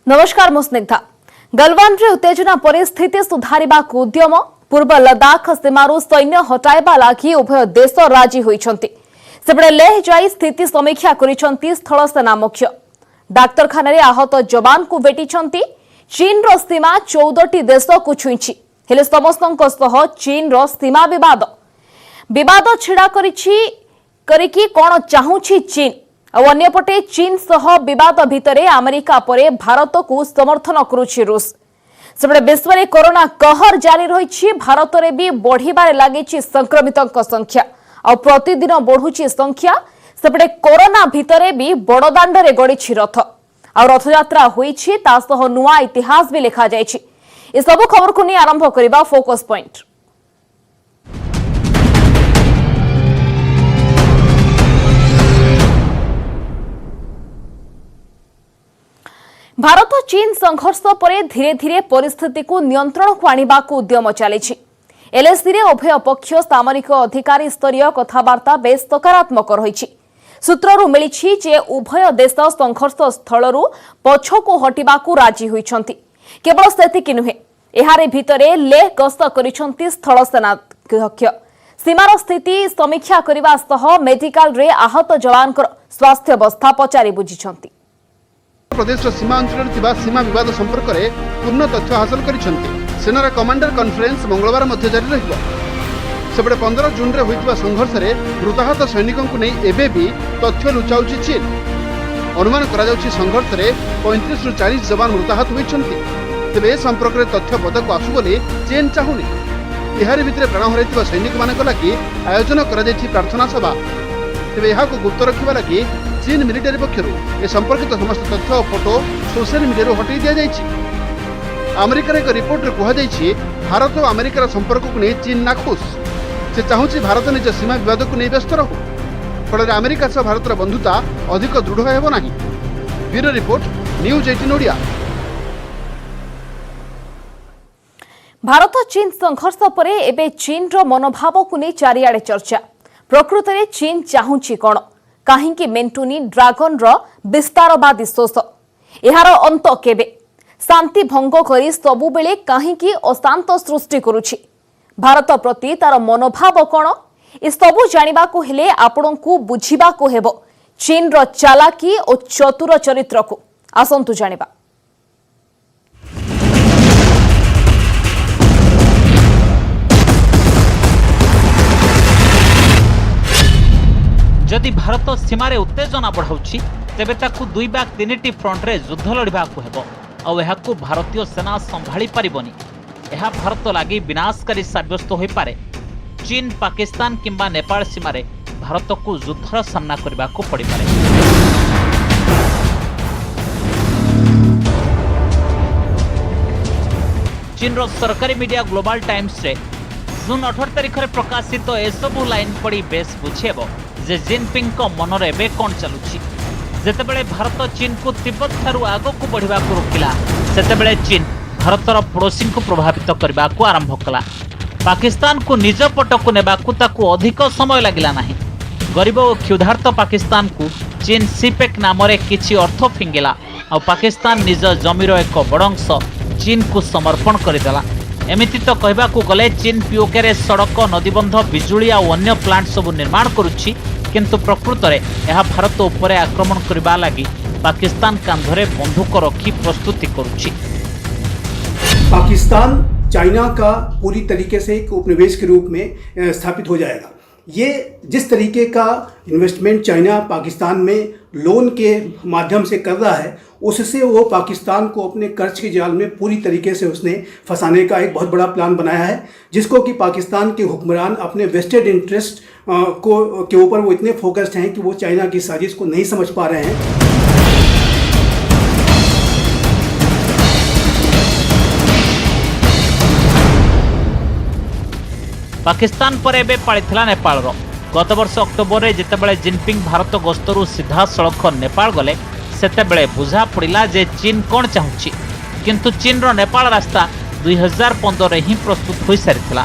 नमस्कार मु स्निग्धा। गलवान रे उत्तेजना परिस्थिति सुधारिबा उद्यम पूर्व लद्दाख सीमारू सैन्य हटाइबा लागि उभय देश राजी होइछंती। सेबडे लेह जाई स्थिति समीक्षा करिछंती स्थल सेना मुख्य। डाक्तरखाना रे आहत जवान को भेटिछंती। चीन रो सीमा 14टी देश को छुईछि। हेले समस्तंक सह चीन रो सीमा विवाद छिड़ा करिकी कोन चाहुछि चीन। अन्यपटे चीन सह विवाद भितरे अमेरिका परे भारत को समर्थन करुछि रूस। सेबडे विश्व में कोरोना कहर जारी रही। भारत में भी बढ़िबारे लागिछि संक्रमितों संख्या और प्रतिदिन बढ़ुछि संख्या। सेबडे कोरोना भितरे भी बड़दाण्ड रे गड़िछि रथ और रथयात्रा होइछि ता सह नुआ इतिहास भी लिखा जाइछि। ए सब खबर को नहीं आरंभ करिबा फोकस पॉइंट। भारत चीन संघर्ष पर धीरे धीरे परिस्थिति को नियंत्रण को आनिबा को उद्यम चली। एलएसी रे उभय पक्ष सामरिक अधिकारी स्तरीय कथबार्ता बेस सकारात्मक रही। सूत्ररू मिली जे उभय देश संघर्ष स्थलरू पछकू हटिबा को राजी होइछंती। केवल सेतिक नुहे एहारे भितरे लेह गस्त करिछंती स्थल सेनाध्यक्ष। सीमार स्थिति समीक्षा करने सह मेडिकल रे आहत जवानकर स्वास्थ्य अवस्था पचारि बुझिछंती। प्रदेश सीमा अंचल सीमा विवाद संपर्क में पूर्ण तथ्य हासिल कर सेनार कमांडर कॉन्फ्रेंस मंगलवार मध्य जारी रहिबो। 15 जून रे होइतबा संघर्ष रे मृताहत सैनिकों को नहीं एबे भी तथ्य लुचाउछि चीन। अनुमान करा जाउछि संघर्ष रे 35 रु 40 जवान मृताहत होइछंती। तेबे ए संपर्क रे तथ्य पदक आसु बोली चीन चाहुनी। एहारि भितरे प्राण हराइतबा सैनिक मानक लागि आयोजन करा जाइछि प्रार्थना सभा। तेबे एहाको गुप्त रखिबा लागि चीन मिलिटारी पक्षर ए संपर्कित समस्त तथ्य और फोटो सोशल मीडिया हटाई दि जाइछि। अमेरिकार एक रिपोर्ट रे कहा जाइछि भारत और अमेरिकार संपर्क को नहीं चीन नाखुश। से चाहूछि भारत निज सीमा विवाद को नहीं व्यस्त रहू। फल अमेरिका सह भारतर बंधुता अधिक दृढ़ हेबो नाही। Bureau report news 18 Odia. Bharat चीन संघर्ष पर एबे चीन रो मनोभाव को नहीं चारिआडे चर्चा। प्रकृत में चीन चाहुछि कोन? काहींकि मेंटुनी ड्रागन रो विस्तारवादी शोष एहार अंत केबे? शांति भंग करी सबु बेले काहींकि अशांत सृष्टि करुछि? भारत प्रति तार मनोभाव कोन? ए सबु जानिबा को हेले आपणको बुझिबा को हेबो चीन रो चालाकी और चतुर चरित्र को। आसंतु जानिबा। जदि भारत सीमार उत्तेजना बढ़ाऊँच तेबे ताकू 2 ବା 3ଟି फ्रंट रे युद्ध लड़ाकू हेबो और एहाकू भारतीय सेना संभाली पारिबनी। एहा भारत लागि विनाशकारी साब्यस्त होई पारे। चीन पाकिस्तान किंबा नेपाल सीमार भारत को युद्धर सामना करने को पड़ पारे। चीन रो सरकारी मीडिया ग्लोबल टाइम्स रे जून 18 तारिख रे प्रकाशित एसबू लाइन पड़ी बेस बुझेबो जे जिनपिंग को मनर एबे कौन चलुछि। जेतेबेले भारत चीन को तिब्बत ठारू आगो को बढ़िबा को रोकिला सेतेबेले चीन भारतर पड़ोसी को प्रभावित करबा को आरंभ कला। पाकिस्तान को निज पट को नेबा को ताकू अधिक समय लागिला नाही। गरीब और क्षुधार्त पाकिस्तान को चीन सीपेक नाम रे किछि अर्थ फिंगिला और पाकिस्तान निज जमीर एक बड़ अंश चीन को समर्पण करदेला। एमिति तो कहबा को गले चीन पीओके रे सड़क नदीबंध बिजुली और अन्य प्लांट सब निर्माण करुछि किंतु प्रकृत में यह भारत उपर आक्रमण करबा लागि पाकिस्तान कांधरे बंदूक रखी प्रस्तुति करुछि। पाकिस्तान चाइना का पूरी तरीके से एक उपनिवेश के रूप में स्थापित हो जाएगा। ये जिस तरीके का इन्वेस्टमेंट चाइना पाकिस्तान में लोन के माध्यम से कर रहा है उससे वो पाकिस्तान को अपने कर्ज के जाल में पूरी तरीके से उसने फंसाने का एक बहुत बड़ा प्लान बनाया है, जिसको कि पाकिस्तान के हुक्मरान अपने वेस्टेड इंटरेस्ट के ऊपर वो इतने फोकस्ड हैं कि वो चाइना की साजिश को नहीं समझ पा रहे हैं। पाकिस्तान पर एबे पालिथिला नेपाल रो। गत वर्ष अक्टोबर रे जेतेबेले जिनपिंग भारत गस्तरू सीधा सड़क नेपाल गले सेतेबेले बुझा पड़िला जे चीन कोन चाहुछि। किंतु चीन रो नेपाल रास्ता 2015 रे ही प्रस्तुत होई सारिथिला।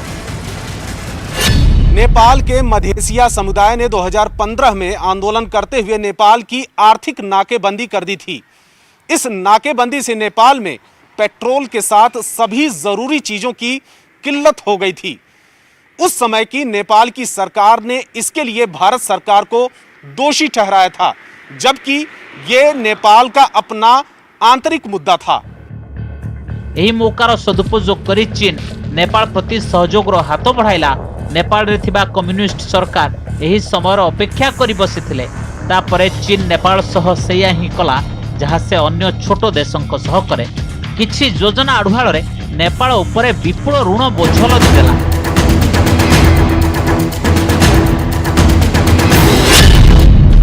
नेपाल के मधेसिया समुदाय ने 2015 में आंदोलन करते हुए नेपाल की आर्थिक नाकेबंदी कर दी थी। इस नाकेबंदी से नेपाल में पेट्रोल के साथ सभी जरूरी चीजों की किल्लत हो गई थी। उस समय की नेपाल की सरकार ने इसके लिए भारत सरकार को दोषी ठहराया था, जबकि ये नेपाल का अपना आंतरिक मुद्दा था। यही मौकार सदुपयोग करी चीन नेपाल प्रति सहयोग हाथ बढ़ाइला। नेपाल रे थिबा कम्युनिस्ट सरकार यही समय अपेक्षा करी बसिथिले। तापरे चीन नेपाल सह सेया ही कला जहाँ से अन्य छोट देशों सह करे। किछि योजना आढ़ुआल रे नेपाल उपरे विपुल ऋण बोझ लदिदेला।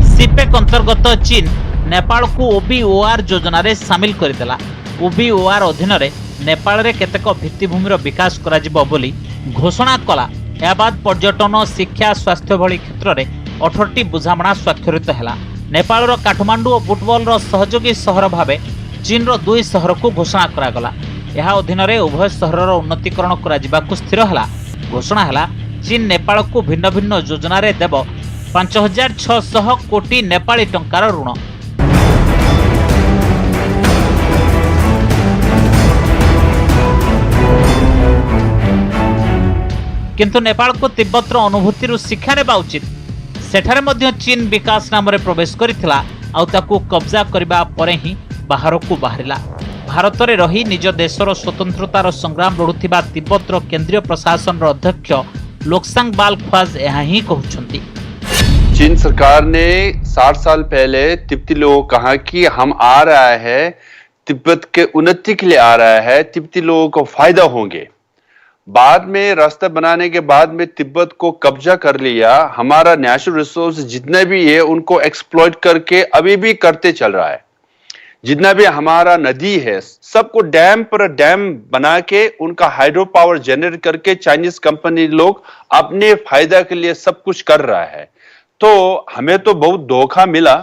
सीपेक अंतर्गत चीन नेपाल को ओबीओआर योजना रे शामिल करदेला। ओबीओआर अधीन रे नेपाल रे केतेक भित्तिभूमिर विकास करा जिवो बोली घोषणा कला। या बाद पर्यटन, शिक्षा, स्वास्थ्य भली क्षेत्र में 18टी बुझामणा स्वाक्षरित है। नेपाल काठमांडू और फुटबॉल सहयोगी सहर भाव चीन 2 सहर को घोषणा करागला। यह अधीन में उभय सहर उन्नतीकरण कर स्थिर है। घोषणा है चीन नेपाल को भिन्न भिन्न योजना रे देव 5600 कोटी नेपाली टंकार ऋण। किंतु नेपाल को तिब्बतर अनुभूति शिक्षा नेबा उचित। सेठारे मध्य चीन विकास नाम रे प्रवेश करिथिला आउ ताकू कब्जा करिबा परे ही बाहर को बाहरिला। भारत रे रही निज देशर स्वतंत्रतार संग्राम लड़ुथिबा तिब्बतर केंद्रीय प्रशासन अध्यक्ष लोकसांग बालख्वाज यह ही कहउछंती। चीन सरकार ने 60 साल पहले तिब्बती लोगों को कहा कि हम आ रहा है, तिब्बत के उन्नति के लिए आ रहा है, तिब्बती लोगों को फायदा होंगे। बाद में रास्ता बनाने के बाद में तिब्बत को कब्जा कर लिया। हमारा नेचुरल रिसोर्स जितने भी है उनको एक्सप्लॉइट करके अभी भी करते चल रहा है। जितना भी हमारा नदी है सबको डैम पर डैम बना के उनका हाइड्रो पावर जनरेट करके चाइनीज कंपनी लोग अपने फायदा के लिए सब कुछ कर रहा है। तो हमें तो बहुत धोखा मिला।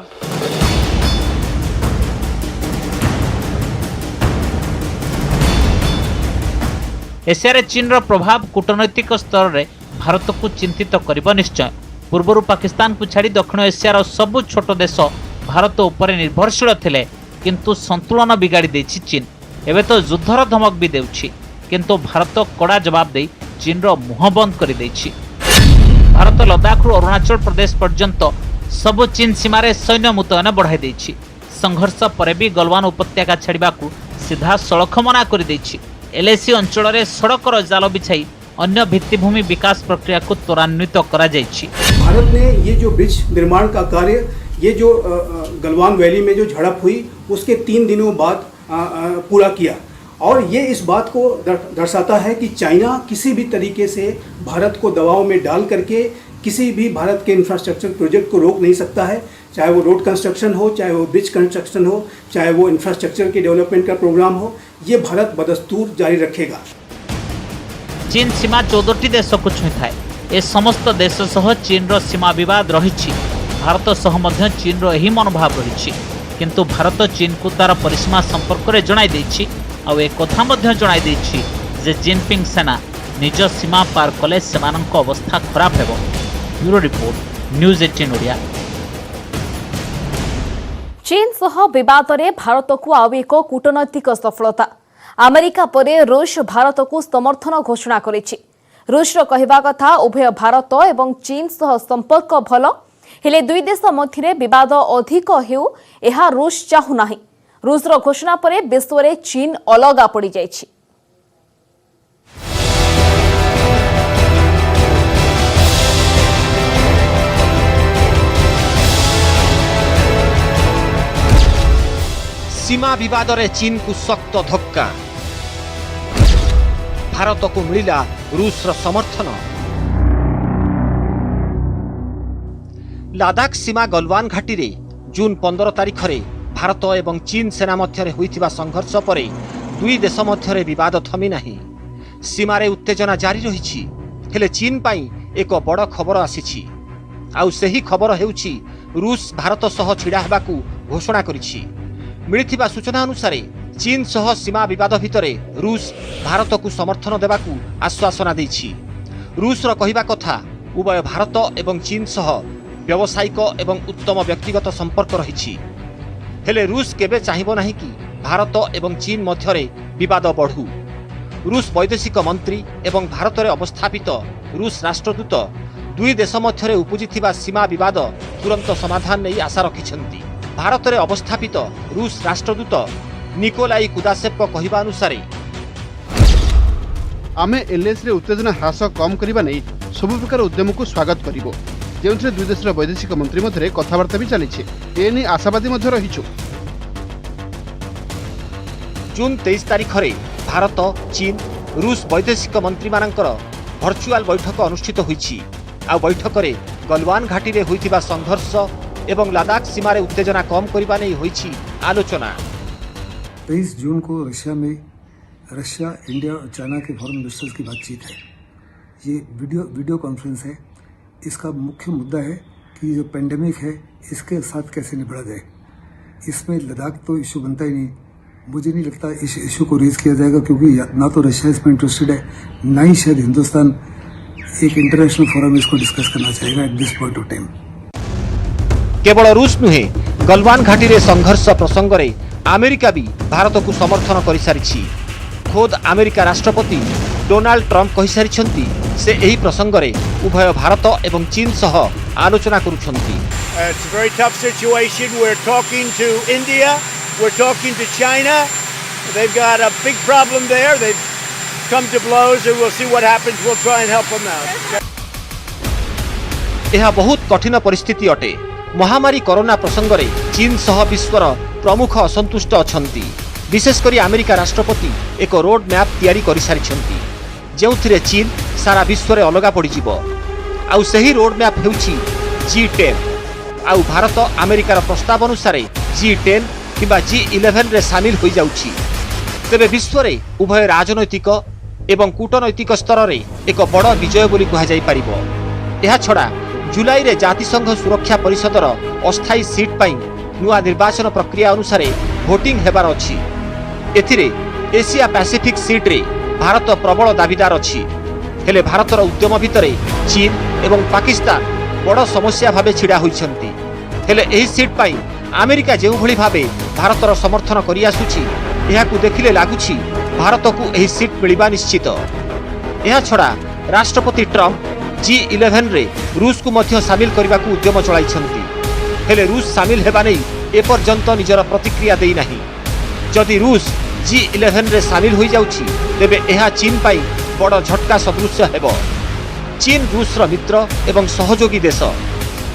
एशिया चीन रो प्रभाव कूटनैतिक स्तर रे भारत को चिंतित करिब निश्चय। पूर्वर पाकिस्तान को छाड़ी दक्षिण एशियार सबु छोट देश भारत उपर निर्भरशील थिले, किंतु संतुलन बिगाड़ी देछि चीन। एबे तो युद्धर धमक भी देउछि, किंतु भारत कड़ा जवाब दे चीन रो मुह बंद कर देछि। भारत लद्दाख रो अरुणाचल प्रदेश पर्यंत सब चीन सीमारे सैन्य मुतयन बढ़ाई देछि। संघर्ष पर भी गलवान उपत्यका छाड़वा को सीधा सड़क मना कर देछि। एलएसी अंचल रे सड़कर जाल बिछाई अन्य भित्तिभूमि विकास प्रक्रिया को त्वरान्वित करा जाइछि। भारत ने ये जो ब्रिज निर्माण का कार्य, ये जो गलवान वैली में जो झड़प हुई उसके 3 दिनों बाद पूरा किया। और ये इस बात को दर्शाता है कि चाइना किसी भी तरीके से भारत को दबाव में डाल करके किसी भी भारत के इंफ्रास्ट्रक्चर प्रोजेक्ट को रोक नहीं सकता है। चाहे वो रोड कंस्ट्रक्शन हो, चाहे वो ब्रिज कंस्ट्रक्शन हो, चाहे वो इंफ्रास्ट्रक्चर के डेवलपमेंट का प्रोग्राम हो, ये भारत बदस्तूर जारी रखेगा। चीन सीमा 14टी देश को छुई थाए। ए समस्त देश सह चीन रो सीमा विवाद रही। भारत सह मध्य चीन रो यही मनोभाव रही, किंतु भारत चीन को तार परिसीमा संपर्क में जणाई देछि। आउ एक कथा मध्य जणाई देछि जे जिनपिंग सेना निज सीमा पार कले सेमानक अवस्था खराब हेबो। Bureau report, news 18 Odia. चीन सह विवाद में भारत को आउ एक कूटनैतिक सफलता। अमेरिका परे रूस भारत को समर्थन घोषणा करिछि। रूस कहवा कथा उभय भारत एवं चीन सह संपर्क भल, हेले दुई देश मध्य विवाद अधिक हेउ एहा रूस चाहू नाही। रूसर घोषणा पर विश्व में चीन अलगा पड़ जाइछि। सीमा विवाद रे चीन को सख्त धक्का। भारत को मिला रूस रो समर्थन। लद्दाख सीमा गलवान घाटी रे जून 15 तारिख रे भारत एवं चीन सेना मध्य होइथिबा संघर्ष पर दुई देश मध्य विवाद थमी नाही। सीमा रे उत्तेजना जारी रही। हेले चीन पाई एक बड़ खबर आसीछि। आउ सेही खबर हेउछि रूस भारत सह छिड़ा हेबाकू घोषणा करिछि। मिलिथिबा सूचना अनुसार चीन सह सीमा विवाद भितरे रूस भारत को समर्थन देबाकू आश्वासना दैछि। रूस रो कहिबा कथा उभय भारत एवं चीन सह व्यावसायिक एवं उत्तम व्यक्तिगत संपर्क रही। हेले रूस केबे चाहिबो नाही कि भारत एवं चीन मध्यरे विवाद बढ़ू। रूस वैदेशिक मंत्री एवं भारत में अवस्थापित रूस राष्ट्रदूत दुई देश मध्यरे उपजिथिबा सीमा विवाद तुरंत समाधान नहीं आशा रखिछंती। भारत में अवस्थापित रूस राष्ट्रदूत निकोलाई कुदासेव कहवा अनुसार आमे एलएस रे उत्तेजना ह्रास कम करने नहीं सबु प्रकार उद्यम को स्वागत करिबो, जेउथरे दुई देशर वैदेशिक मंत्री मध्य कथबार्ता भी चली एने आशावादी रहीछु। जून 23 तारिख में भारत चीन रूस वैदेशिक मंत्री मानकर भर्चुआल बैठक अनुष्ठित होईछि। आ बैठक में गलवान घाटी में होइथिबा संघर्ष एवं लद्दाख सीमार उत्तेजना कम करने नहीं होईछि आलोचना। 23 जून को रशिया इंडिया और चाइना के फॉरेन मिनिस्टर्स की बातचीत है। ये वीडियो कॉन्फ्रेंस है। इसका मुख्य मुद्दा है कि जो पेंडेमिक है इसके साथ कैसे निपटा जाए। इसमें लद्दाख तो इशू बनता ही नहीं। मुझे नहीं लगता इस इशू को रेज किया जाएगा, क्योंकि ना तो रशिया इसमें इंटरेस्टेड है, ना ही शायद हिंदुस्तान एक इंटरनेशनल फोरम इसको डिस्कस करना चाहेगा at this point of time. केवल रूस नुहे गलवान घाटी रे संघर्ष प्रसंग रे अमेरिका भी भारत को समर्थन कर सारी। खोद अमेरिका राष्ट्रपति डोनाल्ड ट्रंप कहि सारिछंती से एही प्रसंग रे उभय भारत एवं चीन सह आलोचना करुछंती। It's a very tough situation. We're talking to India, we're talking to China. They've got a big problem there. They've come to blows and we'll see what happens. We'll try and help them out. यह बहुत कठिन परिस्थिति अटे। महामारी corona प्रसंग रे चीन सह विश्वर प्रमुख असंतुष्ट अछंती। विशेषकर अमेरिका राष्ट्रपति एक रोड मैप तैयारी कर सारिछंती, जेउथिरे चीन सारा विश्व रे अलगा पड़ी जिवो। आउ सही रोड मैप हेउछि G10। आउ भारत अमेरिकार प्रस्ताव अनुसार G10 किबा G11 रे शामिल हो जाउछि। तेबे विश्व रे उभय राजनैतिक एवं कूटनैतिक स्तर रे एक बड़ विजय बोली कहा जाई परिबो। एहा छडा जुलाई रे जातिसंघ सुरक्षा परिषदर अस्थायी सीट पाई नुआ निर्वाचन प्रक्रिया अनुसार भोटिंग हेबार अछि। एथिरे एशिया पैसिफिक सीट रे भारत प्रबल दाबीदार अछि। हेले भारतर उद्यम भितरे चीन एवं पाकिस्तान बड़ समस्या भावे छिड़ा होइछंती। हेले एही सीट पाई अमेरिका जेउ भली भावे भारतर समर्थन करि आसुछि, एहाकु देखिले लागुछि भारत को एही सीट मिलिबा निश्चित। एहा छडा राष्ट्रपति ट्रंप G11 रे रूस को मध्य शामिल करने को उद्यम चलाइछंती। हेले रूस शामिल हेबा नै एपर्यंत निजर प्रतिक्रिया देई नाही। जदि रूस G11 रे शामिल होई जाउछि तेबे एहा चीन पाई बड़ झटका सदृश हेबो। चीन रूसर मित्र एवं सहयोगी देश,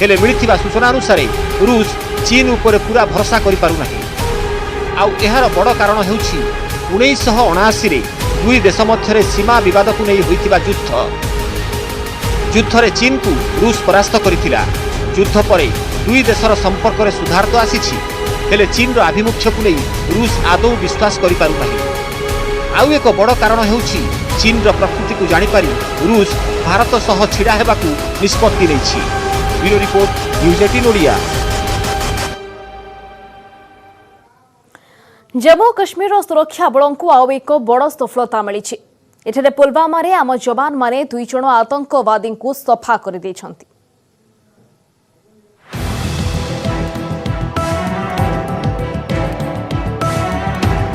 हेले मिलिथिबा सूचना अनुसार रूस चीन उपर पूरा भरोसा करि पारु नाही। आउ एहार बड़ कारण हेउछि 1979 रे दुई देश मध्यरे सीमा विवाद को नै होइथिबा युद्ध रे चीन को रूस परास्त करिथिला। युद्ध परे दुई देशर संपर्क रे सुधार तो आसीछि, हेले चीन रो आभिमुख्य को नै रूस आदौ विश्वास करि पारु नाही। आउ एक बड़ कारण हेउछि चीन रो प्रकृति को जानि पारि रूस भारत सह छिड़ा हेबाकू निष्पत्ति लेछि। Bureau report news 18 Odia. Jammu Kashmir सुरक्षा बलों को आउ एक बड़ सफलता मिली। एठारे पुलवामा रे आम जवान माने 2 जण आतंकवादी को सफा कर देछंती।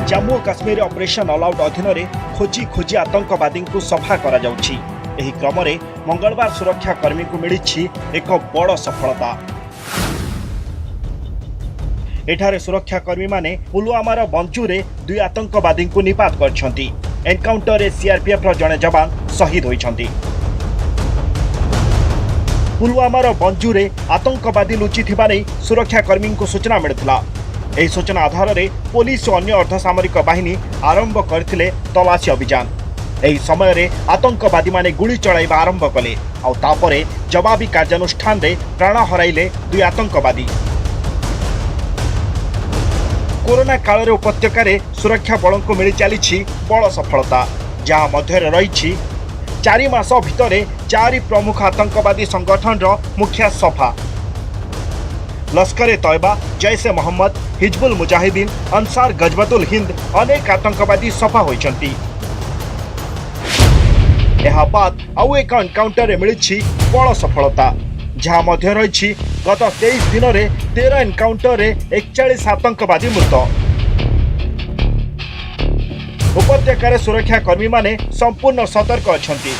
Jammu Kashmir operation all out अधीन रे खोजी खोजी आतंकवादी को सफा करा जाउछि। एही क्रम रे मंगलवार सुरक्षा कर्मी को मिलिछि एक बड़ सफलता। एठारे सुरक्षा कर्मी माने पुलवामार बंजूरे 2 आतंकवादी को निपात करछंती। एनकाउंटर रे सीआरपीएफ रो जणे जवान शहीद होइछंती। पुलवामार बंजूरे आतंकवादी लुचि थिबा नै सुरक्षा कर्मी को सूचना मिलिथिला। एही सूचना आधार रे पुलिस और अन्य अर्धसामरिक बाहिनी आरंभ करथिले तलाशी अभियान। एही समय रे आतंकवादी माने गुली चलाइबा आरंभ कले। आ तापरे जवाबी कार्यानुष्ठान रे प्राण हराइले 2 आतंकवादी। कोरोना काल रे उपत्यका रे सुरक्षा बलों को मिली चली बड़ सफलता, जहां मध्य रही 4 मास भितर 4 प्रमुख आतंकवादी संगठन रो मुखिया सफा। लश्कर तैयबा, जैश ए मोहम्मद, हिजबुल मुजाहिदीन, अंसार गजवतुल हिंद अनेक आतंकवादी सफा होइछंती। एहा बाद आउ एक एनकाउंटर रे मिली बड़ सफलता, जहां मध्य रही गत 23 दिन में 13 एनकाउंटर रे 41 आतंकवादी मृत। उपत्यकार सुरक्षा कर्मी माने संपूर्ण सतर्क अछंती।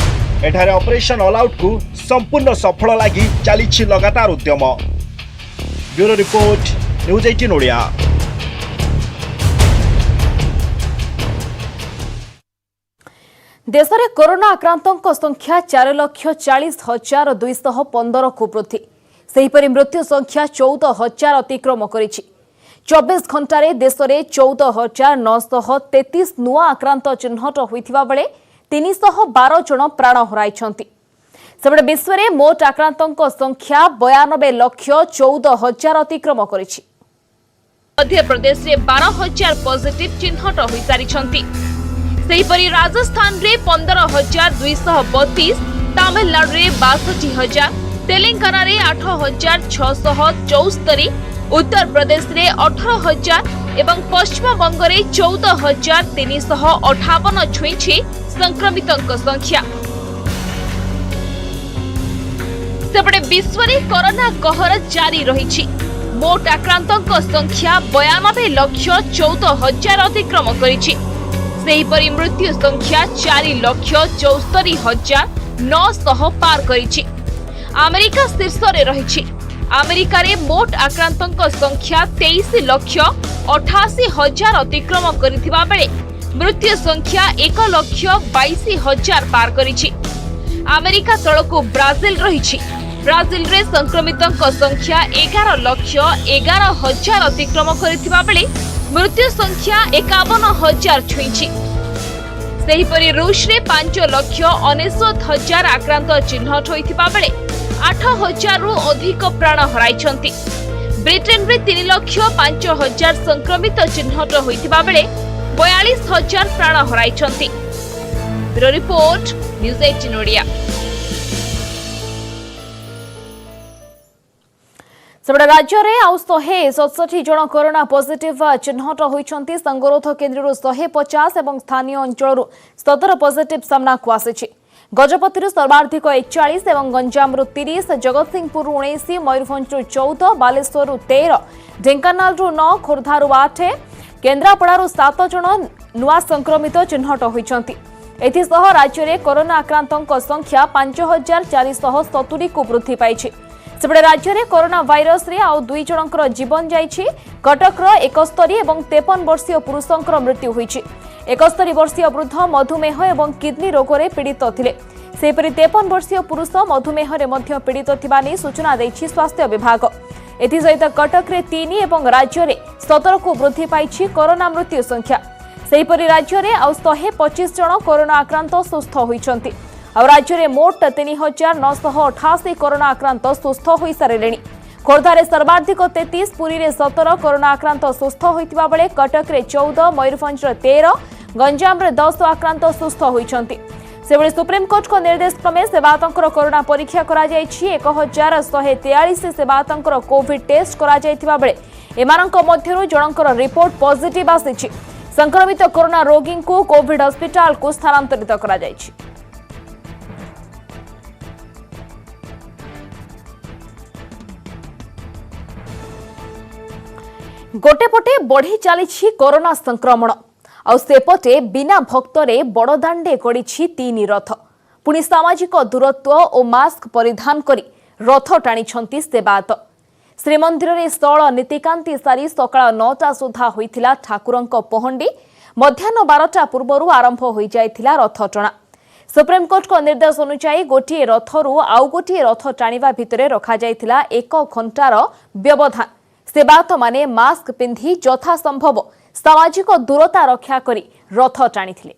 एठारे ऑपरेशन ऑल आउट को संपूर्ण सफल लगी चली लगातार उद्यम। Bureau report news 18 Odia. देश में कोरोना आक्रांतों संख्या 4,40,215 को वृद्धि। सेहीपरि मृत्यु संख्या 14,000 अतिक्रम करिछि। 24 घंटे देश में 14,933 नुआ आक्रांत चिन्हट होइथिबा बेले 312 जन प्राण हराइछंती। सेबडे विश्व में मोट आक्रांतों संख्या 92,14,000 अतिक्रम करिछि। मध्य प्रदेश में 12,000 पॉजिटिव चिन्हट होई सारिछंती। सेहीपरि राजस्थान रे 15,232, तमिलनाडु रे 62,000, तेलंगाना रे 8,674, उत्तर प्रदेश रे 18,000 एवं पश्चिम बंग रे 14,358 छुईछि संक्रमितों संख्या। सेपटे विश्व में कोरोना कहर जारी रही। मोट आक्रांतों संख्या 92,14,000 अतिक्रम करिछि। सेहीपरि मृत्यु संख्या 4,74,900 पार करिछि। अमेरिका शीर्ष रे रहिछि। अमेरिका रे मोट आक्रांतों संख्या 23,88,000 अतिक्रम करिथिबा बेले मृत्यु संख्या 1,22,000 पार करिछि। अमेरिका तळको ब्राजिल रहिछि। ब्राजिल रे संक्रमितों संख्या 11,11,000 अतिक्रम करिथिबा बेले मृत्यु संख्या 51,000 छुईछि। सेहीपरि रूस रे 5,69,000 आक्रांत चिन्हट होइथिबा बेले 8,000 रु अधिक प्राण हराइछंती। ब्रिटेन रे 3,05,000 संक्रमित चिन्हट होइथिबा बेले 42,000 प्राण हराइछंती। Bureau report news 18 Odia. सेबडे राज्य में आउ 167 जन कोरोना पॉजिटिव चिन्हट होइछंती। संगरोध केन्द्र 150 और स्थानीय अंचल 17 पॉजिटिव सामना को आसी। गजपति सर्वाधिक 41 और गंजाम 30, जगतसिंहपुर 19, मयूरभंज 14, बालेश्वर 13, ढेंकानाल 9, खोर्धा 8, केन्द्रापड़ा 7 जन नुआ संक्रमित चिन्हट होइछंती। एथिसह राज्य में कोरोना आक्रांतों संख्या 5,470 को वृद्धि पाइछि। सेपटे राज्य में कोरोना भाइरस रे आउ 2 जनकर जीवन जाइछि। कटक 71 और 53 वर्षीय पुरुषंकर मृत्यु होइछि। 71 वर्षीय वृद्ध मधुमेह और किडनी रोग रे पीड़ित थिले। सेपरि 53 वर्षीय पुरुष मधुमेह रे मध्य पीड़ित थिबा नै सूचना दैछि स्वास्थ्य विभाग। एथिसहित कटक रे 3 और राज्य में 17 को वृद्धि पाइछि कोरोना मृत्यु संख्या। सेहीपरि राज्य में आउ 125 जन कोरोना आक्रांत सुस्थ होइछंती। और राज्य में मोट 3,988 कोरोना आक्रांत सुस्थ हो सारे। खोर्धारे सर्वाधिक 33, पुरी रे 17 कोरोना आक्रांत सुस्थ होइतिबा बेले कटक रे 14, मयूरभंज 13, गंजाम रे 10 आक्रांत सुस्थ होइछंती। सेबळे सुप्रीमकोर्ट को निर्देश क्रमे सेवायतंकर कोरोना परीक्षा करा जायछि। 1,143 सेवायतंकर कोविड टेस्ट करा जायतिबा बेले एमानंक मध्यरु जणंकर रिपोर्ट पॉजिटिव आसीछि। संक्रमित कोरोना रोगी को कोविड हॉस्पिटल को स्थानांतरित करा जायछि। गोटेपटे बढ़ी चली कोरोना संक्रमण आउ सेपटे बिना भक्तरे बड़दाण्डे गड़ी 3 रथ। पुणी सामाजिक दूरत्व और मास्क परिधान करी रथ टाणी सेवायत। श्रीमंदिर में स्थल नीतिकांति सारी सकाळ 9टा सुधा होइथिला ठाकुरंक पहंडी। मध्याह्न 12टा पूर्व आरंभ हो जाइथिला रथ टणा। सुप्रीमकोर्ट को निर्देश अनुसार गोटे रथरू आउ गोटे रथ टाणिबा भितरे रखा जाइथिला 1 घंटार व्यवधान। सेवायत माने मास्क पिंधि यथा संभव सामाजिक दूरता रक्षा करी रथ टाणिथिले।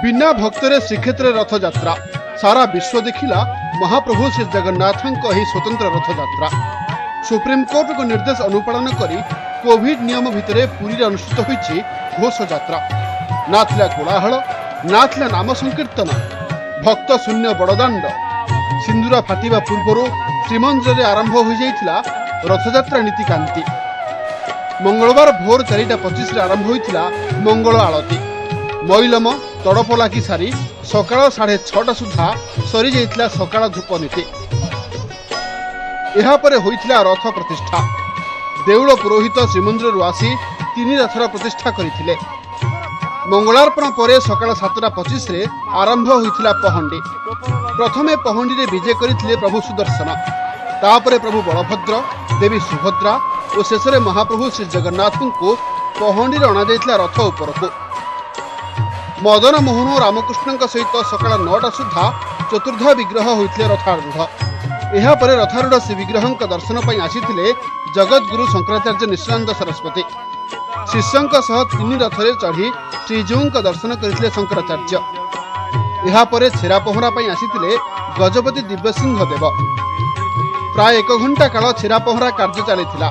बिना भक्तरे श्रीक्षेत्र रथ यात्रा सारा विश्व देखिला महाप्रभु श्री जगन्नाथंक एही स्वतंत्र रथ यात्रा। सुप्रीमकोर्ट को निर्देश अनुपालन करी कोविड नियम भितरे पुरी अनुष्ठित होईछि घोष यात्रा। नाथिला कोलाहल, नाथिला नाम संकीर्तन, भक्त शून्य बड़दाण्ड। सिंदूर फाटिबा पूर्व श्रीमंदिर आरंभ हो जाइथिला रथयात्रा नीतिकांति। मंगलवार भोर 4:25 आरंभ होइथिला मंगल आळती। ମଇଲମ ତଡ଼ପ ଲାଗି ସାରି ସକାଳ 6:30 ସୁଦ୍ଧା ସରି ଯାଇଥିଲା ସକାଳ ଧୂପ ନୀତି। ଏହାପରେ ହୋଇଥିଲା ରଥ ପ୍ରତିଷ୍ଠା। ଦେଉଳ ପୁରୋହିତ ଶ୍ରୀମନ୍ଦିରରୁ ଆସି 3 ରଥର ପ୍ରତିଷ୍ଠା କରିଥିଲେ। ମଙ୍ଗଳାର୍ପଣ ପରେ ସକାଳ 7:25ରେ ଆରମ୍ଭ ହୋଇଥିଲା ପହଣ୍ଡି। ପ୍ରଥମେ ପହଣ୍ଡିରେ ବିଜେ କରିଥିଲେ ପ୍ରଭୁ ସୁଦର୍ଶନ, ତାପରେ ପ୍ରଭୁ ବଳଭଦ୍ର, ଦେବୀ ସୁଭଦ୍ରା ଓ ଶେଷରେ ମହାପ୍ରଭୁ ଶ୍ରୀ ଜଗନ୍ନାଥଙ୍କୁ ପହଣ୍ଡିରେ ଅଣାଯାଇଥିଲା ରଥ ଉପରକୁ। ମଦନ ମୋହନ ଓ ରାମକୃଷ୍ଣଙ୍କ ସହିତ ସକାଳ 9ଟା ସୁଦ୍ଧା ଚତୁର୍ଥ ବିଗ୍ରହ ହୋଇଥିଲେ ରଥାରୂଢ଼। ଏହାପରେ ରଥାରୂଢ଼ ଶ୍ରୀବିଗ୍ରହଙ୍କ ଦର୍ଶନ ପାଇଁ ଆସିଥିଲେ ଜଗଦ୍ଗୁରୁ ଶଙ୍କରାଚାର୍ଯ୍ୟ ନିଶ୍ଚଳାନନ୍ଦ ସରସ୍ୱତୀ। ଶିଷ୍ୟଙ୍କ ସହ 3 ରଥରେ ଚଢ଼ି ଶ୍ରୀଜୀଉଙ୍କ ଦର୍ଶନ କରିଥିଲେ ଶଙ୍କରାଚାର୍ଯ୍ୟ। ଏହାପରେ ଛେରା ପହଁରା ପାଇଁ ଆସିଥିଲେ ଗଜପତି ଦିବ୍ୟସିଂହ ଦେବ। ପ୍ରାୟ 1 ଘଣ୍ଟା କାଳ ଛେରା ପହଁରା କାର୍ଯ୍ୟ ଚାଲିଥିଲା।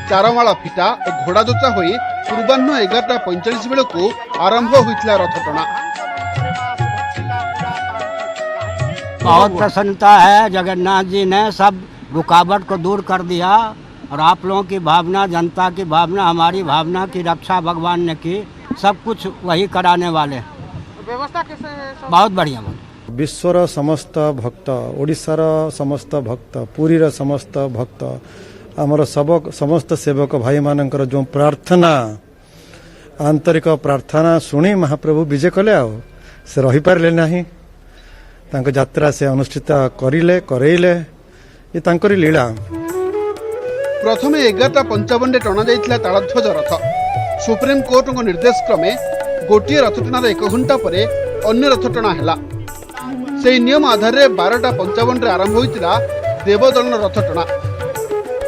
ଚାରମାଳ ଫିଟା ଓ ଘୋଡ଼ାଜୋତା ହୋଇ ପୂର୍ବାହ୍ନ 11:45 ବେଳକୁ ଆରମ୍ଭ ହୋଇଥିଲା ରଥଟଣା। बहुत प्रसन्नता है, जगन्नाथ जी ने सब रुकावट को दूर कर दिया और आप लोगों की भावना, जनता की भावना, हमारी भावना की रक्षा भगवान ने की। सब कुछ वही कराने वाले। व्यवस्था कैसे है? बहुत बढ़िया। विश्वर समस्त भक्त, ओडिशार समस्त भक्त, पुरीर समस्त भक्त, आमर समस्त सेवक भाई मानकर जो प्रार्थना, आंतरिक प्रार्थना शुणी महाप्रभु विजय कले से रही पारे नहीं। तांको यात्रा से अनुष्ठित करिले करैले ये तांकरी लीला। प्रथमे 11:55 टणा जाइथिला तालध्वज रथ। सुप्रीम कोर्ट निर्देश क्रमे गोटे रथटणार 1 घंटा पर अन्य रथटणा है। से नियम आधार 12:55 आरंभ होता देवदलन रथटणा।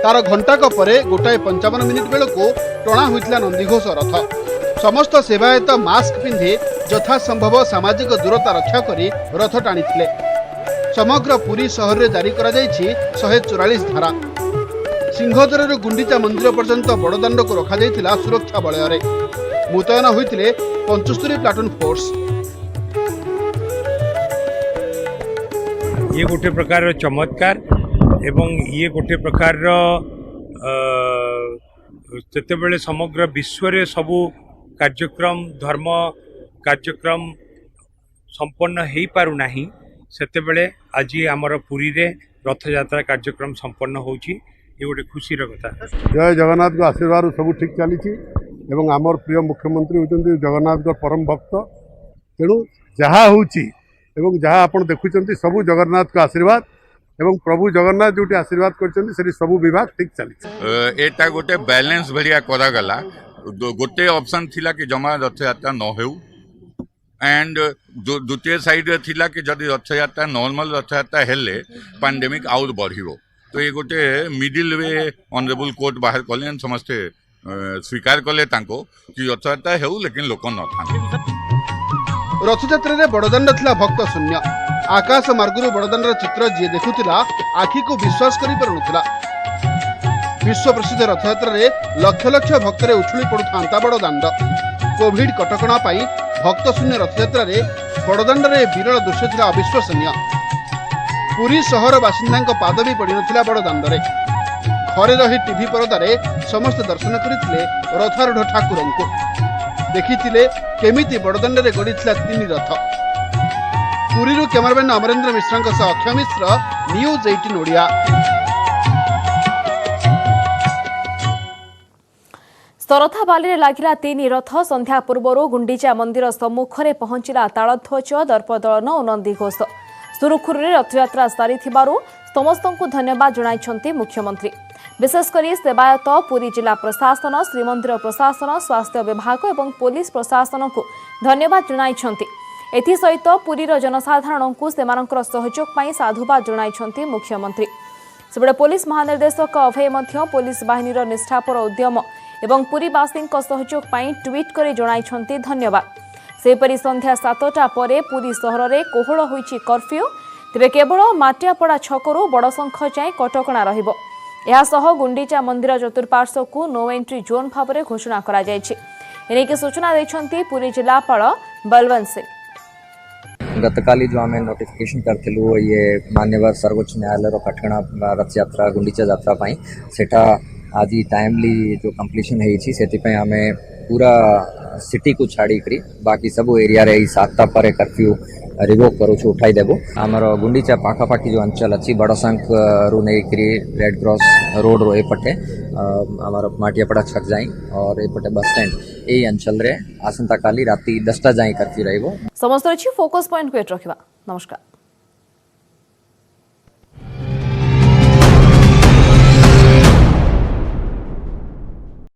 तार घंटाक पर 1:55 मिनिट बेलू टणा होता नंदीघोष रथ। समस्त सेवायत मास्क पिंधि यथासंभव सामाजिक दूरता रक्षा करी रथ टाणी। समग्र पुरी शहर में जारी करा 144 धारा। सिंहद्वार गुंडीचा मंदिर पर्यंत बड़दाण्ड को रखा जाइथिला सुरक्षा बलय मुतयन होइथिले 75 प्लाटून फोर्स। ये गोटे प्रकार चमत्कार एवं ये गोटे प्रकार जेतेबेले समग्र विश्व रे सबू कार्यक्रम धर्म कार्यक्रम संपन्न हो पारु नहीं, सेतेबेले आज आमर पुरी रे रथ यात्रा कार्यक्रम संपन्न होची। ये गोटे खुशी कथा। जय जगन्नाथ को आशीर्वाद सब ठीक चली एवं आमर प्रिय मुख्यमंत्री होती जगन्नाथ को परम भक्त। तेणु जहाँ होची एवं जहाँ आप देखुं सबू जगन्नाथ को आशीर्वाद एवं प्रभु जगन्नाथ जो आशीर्वाद कर सबू विभाग ठीक चली। एटा गोटे बैलेंस भरिया करागला। गोटे ऑप्शन थिला कि जमा रथ यात्रा न हो एंड द्वितीय साइड थिला कि जदि रथ यात्रा नॉर्मल रथ यात्रा हेले पैंडेमिक आउर बढ़िबो। तो ये गोटे मिडिल वे ऑनरेबल कोर्ट बाहर कले समस्ते स्वीकार कले तांको कि रथ यात्रा हो लेकिन लोक न था। रथयात्रा रे बड़दाण्ड थिला भक्त शून्य। आकाश मार्गरू बड़दाण्डर चित्र जी देखुथिला आखि को विश्वास करि परनुथिला। विश्व प्रसिद्ध रथयात्रा रे लक्ष लक्ष भक्त रे उछुली पड़ुथांता बड़दाण्ड। कोविड कटकणा पाई भक्त शून्य रथयात्रा रे बड़दाण्ड रे विरल दृश्य थिला अविश्वसनीय। पुरी शहर बासिंदा पाद भी पड़ नथिला बड़दाण्ड रे। घरे रही टीवी परदा रे समस्त दर्शन करथिले रथारूढ़ ठाकुरंको। देखिथिले केमिति बड़दाण्ड रे गड़ीथिला 3 रथ। पुरीरू कैमरामैन अमरेंद्र मिश्रा सह अक्षय मिश्र, न्यूज 18 ओडिया। सरथाबाली लगिला 3 रथ। संध्या पूर्व गुंडीचा मंदिर सम्मुखें पहुंचला तालध्वज, दर्पदलन और नंदीघोष। सुरुखुरु रथयात्रा सारी समस्त धन्यवाद जणाइछन्ति मुख्यमंत्री। विशेषकर सेवायत, पुरी जिला प्रशासन, श्रीमंदिर प्रशासन, स्वास्थ्य विभाग और पुलिस प्रशासन को धन्यवाद जणाइछन्ति। एथिसहित पुरीर जनसाधारण को सेमानकर सहयोग पाई साधुवाद जणाइछन्ति मुख्यमंत्री। सेबडे पुलिस महानिर्देशक अभय मध्य पुलिस बाहिनीर निष्ठापर उद्यम एवं पुरीवासी सहयोग पाई ट्वीट कर जणाइछन्ति धन्यवाद। सेपरी संध्या 7टा परे पुरी सहर में कोहल होइछि कर्फ्यू। तेबे केवल माटियापड़ा छकरू बड़शंख जाए कटकणा रहिबो। एहासह गुंडीचा मंदिर चतुर्पार्श्व को नो एंट्री जोन भाव में घोषणा करा जायछि। एनेकी सूचना दैछन्ति पुरी जिलापाल बलवंत सिंह। गतकाली जो आम नोटिफिकेशन करथिलु ये मान्यवर सर्वोच्च न्यायालय कटकणा रथ यात्रा गुंडीचा यात्रा सेटा आज टाइमली जो कंप्लीशन है आम पूरा सिटी को छाड़ी करी बाकी सब एरिया रे 7टा पर कर्फ्यू रिवोक करू छु उठाई देबो हमर गुंडीचा पाखापाखी जो अंचल अच्छी बड़संख रु नेकरी रेड क्रॉस रोड रो एपटे हमर माटियापड़ा छक जाई और एपटे बस स्टैंड ए अंचल रे आसंता काली राती 10टा जाई कर्फ्यू रहइबो समस्त अछि फोकस पॉइंट को रखिबा। नमस्कार।